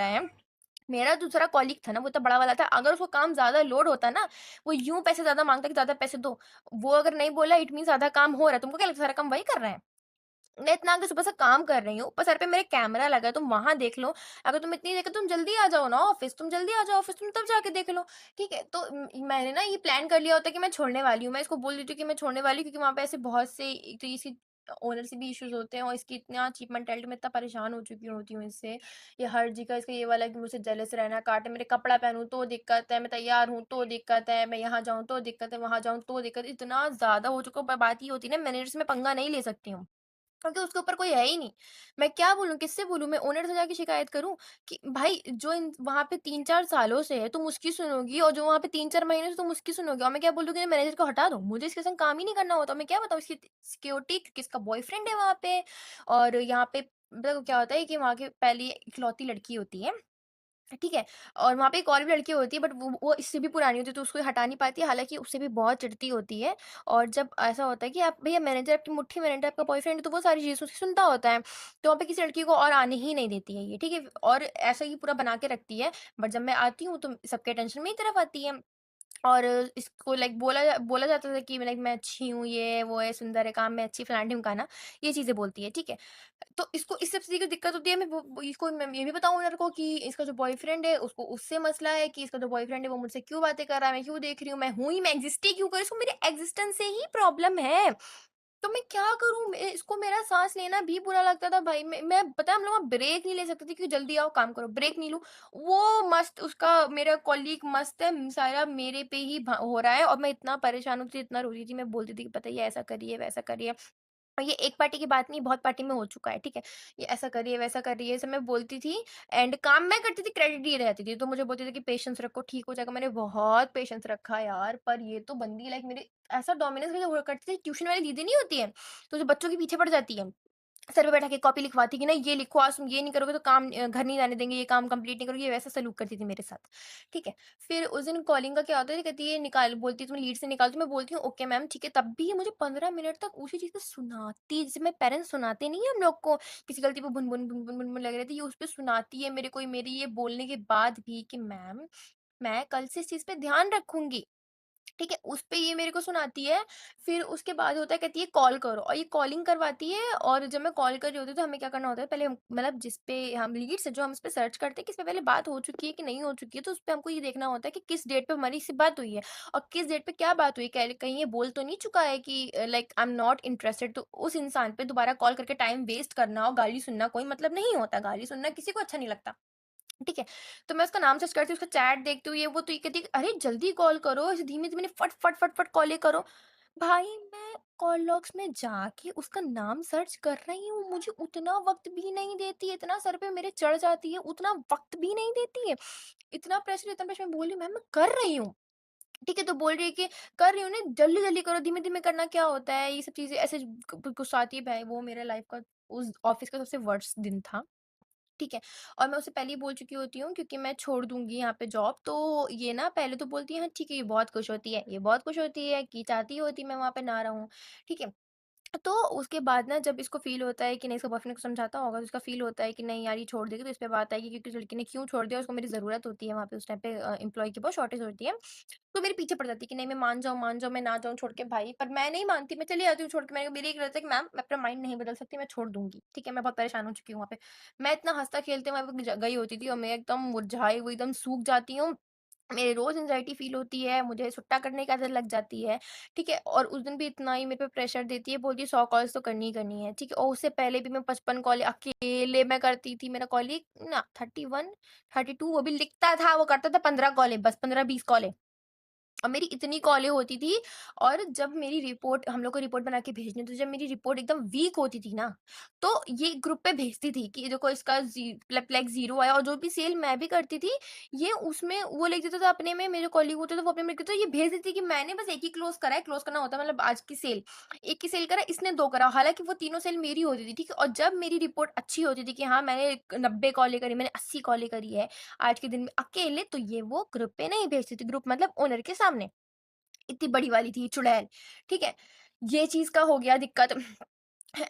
है। मेरा दूसरा कॉलीग था ना, वो इतना बड़ा वाला था, अगर उसको काम ज़्यादा लोड होता ना, वो यूँ पैसे ज़्यादा माँगता कि ज़्यादा पैसे दो। वो अगर नहीं बोला इट मीन्स आधा काम हो रहा है, तुमको क्या लगता है सारा काम वही कर रहा है? मैं इतना आगे सुबह से काम कर रही हूँ, ऊपर सर पे मेरे कैमरा लगा है, तुम वहाँ देख लो। अगर तुम इतनी देर तुम जल्दी आ जाओ ना ऑफ़िस, तुम जल्दी आ जाओ ऑफ़िस, तुम तब जाके देख लो, ठीक है? तो मैंने ना ये प्लान कर लिया होता है कि मैं छोड़ने वाली हूँ। मैं इसको बोल देती हूँ कि मैं छोड़ने वाली हूँ क्योंकि वहाँ पे ऐसे बहुत से एक तो इसकी ओनर से भी इश्यूज़ होते हैं और इसकी इतना चीप मेंटालिटी में इतना परेशान हो चुकी होती हूँ इससे। ये हर जगह इसका ये वाला है कि मुझसे जेलस रहना, काटे मेरे कपड़ा पहनूँ तो दिक्कत है, मैं तैयार हूँ तो दिक्कत है, मैं यहाँ जाऊँ तो दिक्कत है, वहाँ जाऊँ तो दिक्कत है। इतना ज़्यादा हो चुका है, पर बात ये होती है ना मैनेजर से मैं पंगा नहीं ले सकती हूँ। क्योंकि उसके ऊपर कोई है ही नहीं। मैं क्या बोलूँ, किससे बोलूँ? मैं ओनर से जाके शिकायत करूँ कि भाई जो इन वहाँ पे 3-4 सालों से है तुम उसकी सुनोगी और जो वहाँ पे 3-4 महीने से तुम उसकी सुनोगी और मैं क्या बोल दूँ कि मैनेजर को हटा दो। मुझे इसके संग काम ही नहीं करना होता। मैं क्या बताऊँ इसकी सिक्योरिटी क्योंकि इसका बॉयफ्रेंड है वहाँ पे और यहाँ पे देखो क्या होता है कि वहाँ की पहली इकलौती लड़की होती है। ठीक है? और वहाँ पे एक और भी लड़की होती है बट वो इससे भी पुरानी होती है तो उसको हटा नहीं पाती है, हालाँकि उससे भी बहुत चिढ़ती होती है। और जब ऐसा होता है कि आप भैया मैनेजर आपकी मुट्ठी में रहता है, आपका बॉयफ्रेंड है तो वो सारी चीज़ें उसकी सुनता होता है। तो वहाँ पे किसी लड़की को और आने ही नहीं देती है ये, ठीक है? और ऐसा ही पूरा बना के रखती है, बट जब मैं आती हूँ तो सबके अटेंशन मेरी तरफ आती है। और इसको लाइक बोला जाता था कि लाइक मैं अच्छी हूँ, ये वो है, सुंदर है, काम में अच्छी फलाना-ढिमकाना, ये चीज़ें बोलती है, ठीक है? तो इसको इस सब चीज़ की दिक्कत होती है, मैं वो इसको मैं ये भी बताऊँ ओनर को कि इसका जो बॉयफ्रेंड है, उसको उससे मसला है कि इसका जो बॉयफ्रेंड है, वो मुझसे क्यों बातें कर रहा है, मैं क्यों देख रही हूँ, मैं हूँ ही, मैं एग्ज़िस्ट ही क्यों करूँ, इसको मेरे एग्ज़िस्टेंस से ही प्रॉब्लम है। तो मैं क्या करूँ? इसको मेरा साँस लेना भी बुरा लगता था भाई। मैं पता है हम लोग वहाँ ब्रेक नहीं ले सकते थे कि जल्दी आओ काम करो, ब्रेक नहीं लूँ। वो मस्त उसका मेरा कॉलीग मस्त है, सारा मेरे पे ही हो रहा है और मैं इतना परेशान होती थी, इतना रो रही थी, मैं बोलती थी कि पता है ये ऐसा करिए, वैसा करिए। और ये एक पार्टी की बात नहीं, बहुत पार्टी में हो चुका है, ठीक है? ये ऐसा कर रही है, वैसा कर रही है, ये सब मैं बोलती थी एंड काम मैं करती थी, क्रेडिट ये रहती थी। तो मुझे बोलते थे कि पेशेंस रखो, ठीक हो जाएगा। मैंने बहुत पेशेंस रखा यार, पर ये तो बंदी लाइक मेरे ऐसा डोमिनेंस मुझे हुआ करती थी, ट्यूशन वाली दीदी नहीं होती है, तो जो बच्चों के पीछे पड़ जाती है। सर पे बैठा के कॉपी लिखवाती कि नहीं ये लिखो, आज तुम ये नहीं करोगे तो काम घर नहीं जाने देंगे, ये काम कंप्लीट नहीं करोगे, ये वैसा सलूक करती थी मेरे साथ, ठीक है। फिर उस दिन कॉलिंग का क्या होता है, कहती है निकाल, बोलती है तुम लीड से निकाल, तो मैं बोलती हूँ ओके मैम ठीक है, तब भी ये मुझे 15 मिनट तक उसी चीज़ को सुनाती है, जैसे मेरे पेरेंट्स सुनाते नहीं है हम लोग को, किसी गलती पे बुन बुन बुन बुन बुन बुन लगे रहती है, ये उस पे सुनाती है मेरे को, मेरी ये बोलने के बाद भी कि मैम मैं कल से इस चीज़ पे ध्यान रखूंगी, ठीक है, उस पे ये मेरे को सुनाती है। फिर उसके बाद होता है, कहती है कॉल करो और ये कॉलिंग करवाती है और जब मैं कॉल कर रही होती हूँ तो हमें क्या करना होता है, पहले हम मतलब जिस पे हम लीड्स है जो हम इस पे सर्च करते हैं कि इस पे पहले बात हो चुकी है कि नहीं हो चुकी है, तो उस पे हमको ये देखना होता है कि किस डेट पे हमारी इससे बात हुई है और किस डेट पे क्या बात हुई, कहीं ये बोल तो नहीं चुका है कि like I am not interested. तो उस इंसान पे दोबारा कॉल करके टाइम वेस्ट करना और गाली सुनना कोई मतलब नहीं होता, गाली सुनना किसी को अच्छा नहीं लगता, ठीक है? तो मैं उसका नाम सर्च करती हूँ, उसका चैट देखती हूँ, ये वो, तो ये कहती है, "अरे जल्दी कॉल करो, ऐसे धीमे-धीमे फट, फट, फट, फट कॉलें करो।" भाई मैं कॉल लॉग्स में जाके उसका नाम सर्च कर रही हूँ, मुझे उतना वक़्त भी नहीं देती है, इतना सर पे मेरे चढ़ जाती है, उतना वक़्त भी नहीं देती है। इतना प्रेशर मैं बोल रही हूँ, "मैम मैं कर रही हूँ।" ठीक है, तो बोल रही है कि, "कर रही हूँ ना, जल्दी-जल्दी करो, धीमे-धीमे करना क्या होता है?" ये सब चीज़ें ऐसे गुस्साती है। भाई वो मेरा लाइफ़ का उस ऑफ़िस का सबसे वर्स्ट दिन था। ठीक है? और मैं उसे पहले ही बोल चुकी होती हूँ क्योंकि मैं छोड़ दूँगी यहाँ पे जॉब, तो ये ना पहले तो बोलती है, "हाँ, ठीक है।" ये बहुत खुश होती है, ये बहुत खुश होती है कि चाहती होती मैं वहाँ पे ना रहूँ, ठीक है? तो उसके बाद ना जब इसको फ़ील होता है कि नहीं, इसका बॉयफ्रेंड को समझाता होगा तो इसका फ़ील होता है कि नहीं यार ये छोड़ देगी, तो इस पे बात आएगी क्योंकि उस लड़की ने क्यों छोड़ दिया, उसको मेरी ज़रूरत होती है वहाँ पे उस टाइम पे, एम्प्लॉयी की बहुत शॉर्टेज होती है। तो मेरे पीछे पड़ जाती है कि नहीं मैं मान जाऊँ, मैं ना जाऊँ छोड़ के भाई, पर मैं नहीं मानती, मैं चली जाती हूँ छोड़ के। मेरी एक रहता है कि मैम मैं अपना माइंड नहीं बदल सकती, मैं छोड़ दूँगी, ठीक है? मैं बहुत परेशान हो चुकी हूँ वहाँ पे। मैं इतना हँसता-खेलते वहाँ पे गई होती थी और मैं एकदम मुरझाई हुई, एकदम सूख जाती हूँ। मेरे रोज़ एंग्ज़ायटी फ़ील होती है, मुझे सुट्टा करने की आदत लग जाती है, ठीक है? और उस दिन भी इतना ही मेरे पे प्रेशर देती है, बोलती है 100 कॉल्स तो करनी ही करनी है, ठीक है? और उससे पहले भी मैं 55 कॉल अकेले मैं करती थी, मेरा कॉलीग ना 31, 32 वो भी लिखता था, वो करता था 15 कॉलें, बस 15-20 कॉलें। और मेरी इतनी कॉलें होती थी और जब मेरी रिपोर्ट हम लोग को रिपोर्ट बना के भेजनी होती थी, जब मेरी रिपोर्ट एकदम वीक होती थी ना, तो ये ग्रुप पे भेजती थी कि देखो इसका फ्लैग 0 आया, और जो भी सेल मैं भी करती थी, ये उसमें वो लिख देता था अपने में, मेरे कॉलीग होते थे वो अपने में लिख देते, तो ये भेज देती कि मैंने बस एक ही क्लोज़ करा है, क्लोज़ करना होता है मतलब आज की सेल। एक ही सेल करा, इसने 2 करा, हालाँकि वो तीनों सेल मेरी होती थी, ठीक है? और जब मेरी रिपोर्ट अच्छी होती थी कि हाँ, मैंने 90 कॉलें करी, मैंने 80 कॉलें करी है आज के दिन में अकेले, तो ये वो ग्रुप पे नहीं भेजती थी, ग्रुप मतलब ओनर के सामने। इतनी बड़ी वाली थी चुड़ैल, ठीक है? ये चीज़ का हो गया दिक्कत।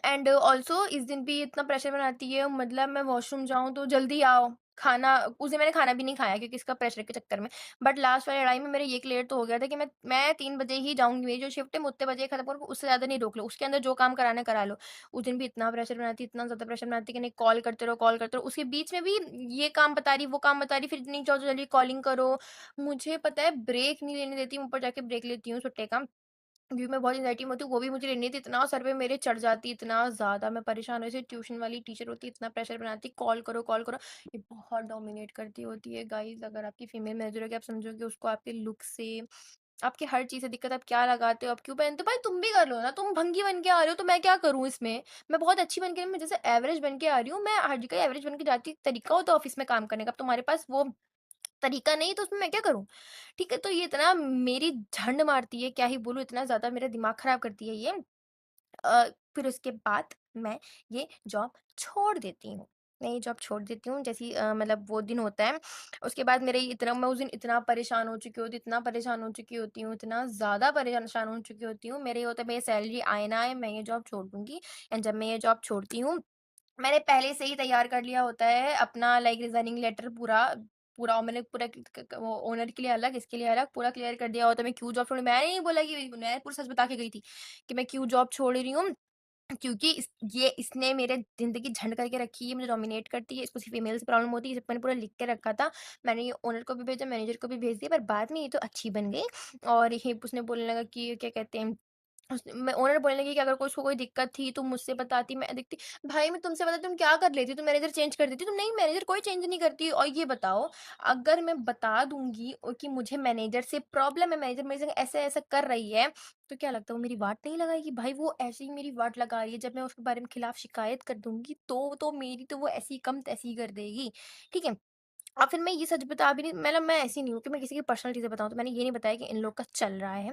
एंड ऑल्सो इस दिन भी इतना प्रेशर बनाती है, मतलब मैं वॉशरूम जाऊँ तो जल्दी आओ। खाना उस दिन मैंने खाना भी नहीं खाया क्योंकि इसका प्रेशर के चक्कर में। बट लास्ट वाली लड़ाई में मेरा ये क्लियर तो हो गया था कि मैं 3 बजे ही जाऊँगी, मेरी जो शिफ्ट है मैं उतने बजे खत्म करूँ, उससे ज़्यादा नहीं रोक लो। उसके अंदर जो काम कराना है करा लो। उस दिन भी इतना प्रेशर बनाती, इतना ज़्यादा प्रेशर बनाती कि नहीं कॉल करते रहो। उसके बीच में भी ये काम बता रही, वो काम बता रही, फिर इतनी जल्दी कॉलिंग करो। मुझे पता है ब्रेक नहीं लेने देती, मैं ऊपर जाके ब्रेक लेती हूँ छुट्टे का। क्योंकि मैं बहुत एंग्ज़ायटी में होती हूँ, वो भी मुझे लेनी थी, इतना सर पे मेरे चढ़ जाती, इतना ज़्यादा मैं परेशान हुई थी, ट्यूशन वाली टीचर होती है, इतना प्रेशर बनाती, कॉल करो। ये बहुत डोमिनेट करती होती है गाइज़, अगर आपकी फीमेल मैनेजर होगी, आप समझोगे उसको आपके लुक से, आपकी हर चीज़ से दिक्कत, आप क्या लगाते हो, आप क्यों पहनते हो? भाई तुम भी कर लो ना, तुम भंगी बन के आ रहे हो, तो मैं क्या करूँ इसमें? मैं बहुत अच्छी बन के मैं जैसे एवरेज बन के आ रही हूँ, मैं हर जगह एवरेज बन के जाती, तरीका होता है ऑफ़िस में काम करने का, अब तुम्हारे पास वो तरीका नहीं तो उसमें मैं क्या करूँ? ठीक है, तो ये इतना मेरी झंड मारती है, क्या ही बोलूँ इतना ज़्यादा मेरा दिमाग ख़राब करती है ये। अ, फिर उसके बाद मैं ये जॉब छोड़ देती हूँ। मैं ये जॉब छोड़ देती हूँ जैसे ही मतलब वो दिन होता है, उसके बाद मेरे इतना मैं उस दिन इतना परेशान हो चुकी होती, इतना परेशान हो चुकी होती हूँ, इतना ज़्यादा परेशान हो चुकी होती हूँ। मेरे ये होता है मेरी सैलरी आए ना आए, मैं ये जॉब छोड़ दूँगी एंड जब मैं ये जॉब छोड़ती हूँ मैंने पहले से ही तैयार कर लिया होता है अपना लाइक रिज़ाइनिंग लेटर पूरा पूरा मैंने पूरा क क वो ओनर के लिए अलग, इसके लिए अलग पूरा क्लियर कर दिया होता है मैं क्यों जॉब छोड़ी मैंने नहीं बोला कि मैं पूरा सच बता के गई थी, कि मैं क्यों जॉब छोड़ रही हूँ। क्योंकि इसने मेरे ज़िंदगी झंड करके रखी है, मुझे डोमिनेट करती है, इसको सिर्फ़ फीमेल से प्रॉब्लम होती है, ये सब मैंने पूरा लिख के रखा था। मैंने ये ओनर को भी भेजा, मैनेजर को भी भेज दिया, पर बाद में ये तो अच्छी बन गई और ये उसने बोलने लगा कि क्या कहते हैं मैं ओनर बोलने लगी कि अगर कोई उसको कोई दिक्कत थी तुम मुझसे बताती मैं देखती भाई मैं तुमसे बताती तुम क्या कर लेती तुम मैनेजर चेंज कर देती तुम नहीं मैनेजर कोई चेंज नहीं करती और ये बताओ अगर मैं बता दूंगी कि मुझे मैनेजर से प्रॉब्लम है मैनेजर मेरे संग ऐसे ऐसा कर रही है तो क्या लगता है वो मेरी वाट नहीं लगाएगी भाई वो ऐसे ही मेरी वाट लगा रही है जब मैं उसके बारे में खिलाफ शिकायत कर दूंगी तो मेरी तो वो ऐसी कम तैसी कर देगी ठीक है और फिर मैं ये सच बता भी नहीं मतलब मैं ऐसी नहीं हूँ कि मैं किसी की पर्सनल चीज़ें बताऊँ, तो मैंने ये नहीं बताया कि इन लोग का चल रहा है।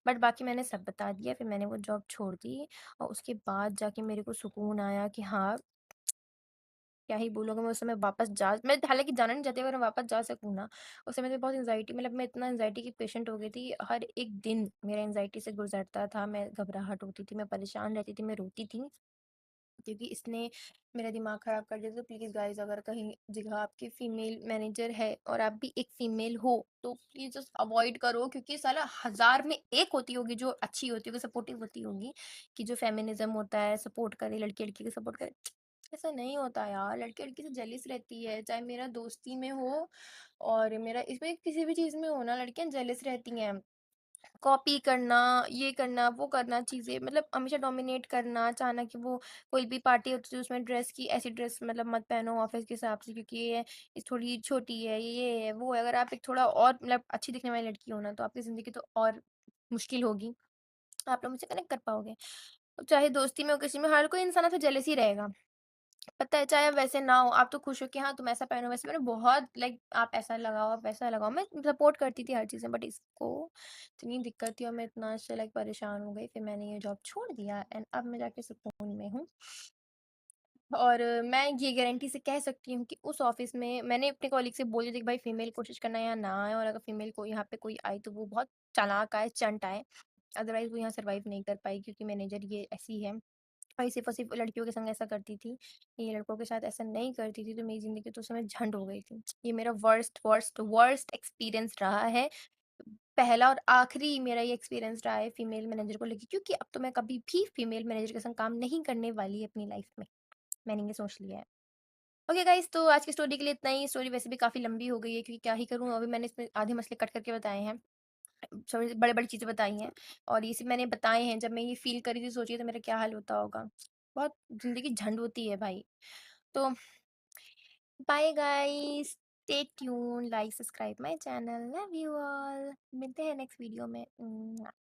बट बाकी मैंने सब बता दिया, फिर मैंने वो जॉब छोड़ दी और उसके बाद जाके मेरे को सुकून आया कि हाँ, क्या ही बोलूँ अगर मैं उस समय वापस जा मैं हालाँकि जाना नहीं चाहती अगर मैं वापस जा सकूँ ना, उस समय तो बहुत एंग्ज़ायटी मतलब मैं इतना एंग्ज़ायटी की पेशेंट हो गई थी, हर एक दिन मेरा एंग्ज़ायटी से गुज़रता था, मैं घबराहट होती थी, मैं परेशान रहती थी, मैं रोती थी। क्योंकि इसने मेरा दिमाग ख़राब कर दिया तो प्लीज़ गाइज़ अगर कहीं जगह आपकी फ़ीमेल मैनेजर है और आप भी एक फ़ीमेल हो, तो प्लीज़ जस्ट अवॉइड करो क्योंकि साला हज़ार में एक होती होगी जो अच्छी होती होगी, सपोर्टिव होती होगी, कि जो फ़ेमिनिज़्म होता है, सपोर्ट करे, लड़की-लड़की को सपोर्ट करे। ऐसा नहीं होता यार, लड़की-लड़की से जेलस रहती है, चाहे मेरा दोस्ती में हो और मेरा इसमें किसी भी चीज़ में हो ना, लड़कियाँ जेलस रहती हैं। कॉपी करना, ये करना, वो करना चीज़ें मतलब हमेशा डोमिनेट करना, चाहना कि वो कोई भी पार्टी होती है उसमें ड्रेस की ऐसी ड्रेस मतलब मत पहनो ऑफ़िस के हिसाब से क्योंकि ये थोड़ी छोटी है, ये है, वो है। अगर आप एक थोड़ा और मतलब अच्छी दिखने वाली लड़की हो ना, तो आपकी ज़िंदगी तो और मुश्किल होगी। आप लोग मुझसे कनेक्ट कर पाओगे। चाहे दोस्ती में हो, किसी में, हर कोई इंसान आपसे जेलस ही रहेगा। पता है चाहे आप वैसे ना हो, आप तो खुश हो कि हाँ, तुम ऐसा पहनो वैसे मैंने बहुत लाइक आप ऐसा लगाओ, आप वैसा लगाओ, मैं सपोर्ट करती थी हर चीज़ में बट इसको इतनी दिक्कत थी और मैं इतना इससे लाइक परेशान हो गई, फिर मैंने ये जॉब छोड़ दिया एंड अब मैं जाके सुकून में हूँ। और मैं ये गारंटी से कह सकती हूँ कि उस ऑफ़िस में मैंने अपने कॉलीग से बोल दिया था कि भाई फीमेल कोशिश करना यहाँ ना आए और अगर फीमेल को यहाँ पे कोई आई तो वो बहुत चालाक आए, चंट आए, अदरवाइज़ वो यहाँ सर्वाइव नहीं कर पाएगी क्योंकि मैनेजर ये ऐसी है। और सिर्फ़ और सिर्फ़ लड़कियों के संग ऐसा करती थी, ये लड़कों के साथ ऐसा नहीं करती थी, तो मेरी ज़िंदगी तो उस समय झंड हो गई थी। ये मेरा वर्स्ट एक्सपीरियंस रहा है। पहला और आखिरी मेरा ये एक्सपीरियंस रहा है फीमेल मैनेजर को लेके क्योंकि अब तो मैं कभी भी फीमेल मैनेजर के संग काम नहीं करने वाली अपनी लाइफ़ में। मैंने ये सोच लिया है। ओके गाइज़ तो आज की स्टोरी के लिए इतना ही। स्टोरी वैसे भी काफ़ी लंबी हो गई है क्योंकि क्या ही करूँ अभी मैंने इसमें आधे मसले कट करके बताए हैं। थोड़ी बड़ी-बड़ी चीज़ें बताई हैं और ये सिर्फ़ मैंने बताए हैं, जब मैं ये फ़ील कर रही थी सोचिए तो मेरा क्या हाल होता होगा। बहुत ज़िंदगी झंड होती है भाई। तो bye guys, stay tuned, like, subscribe my channel, love you all. मिलते हैं नेक्स्ट वीडियो में।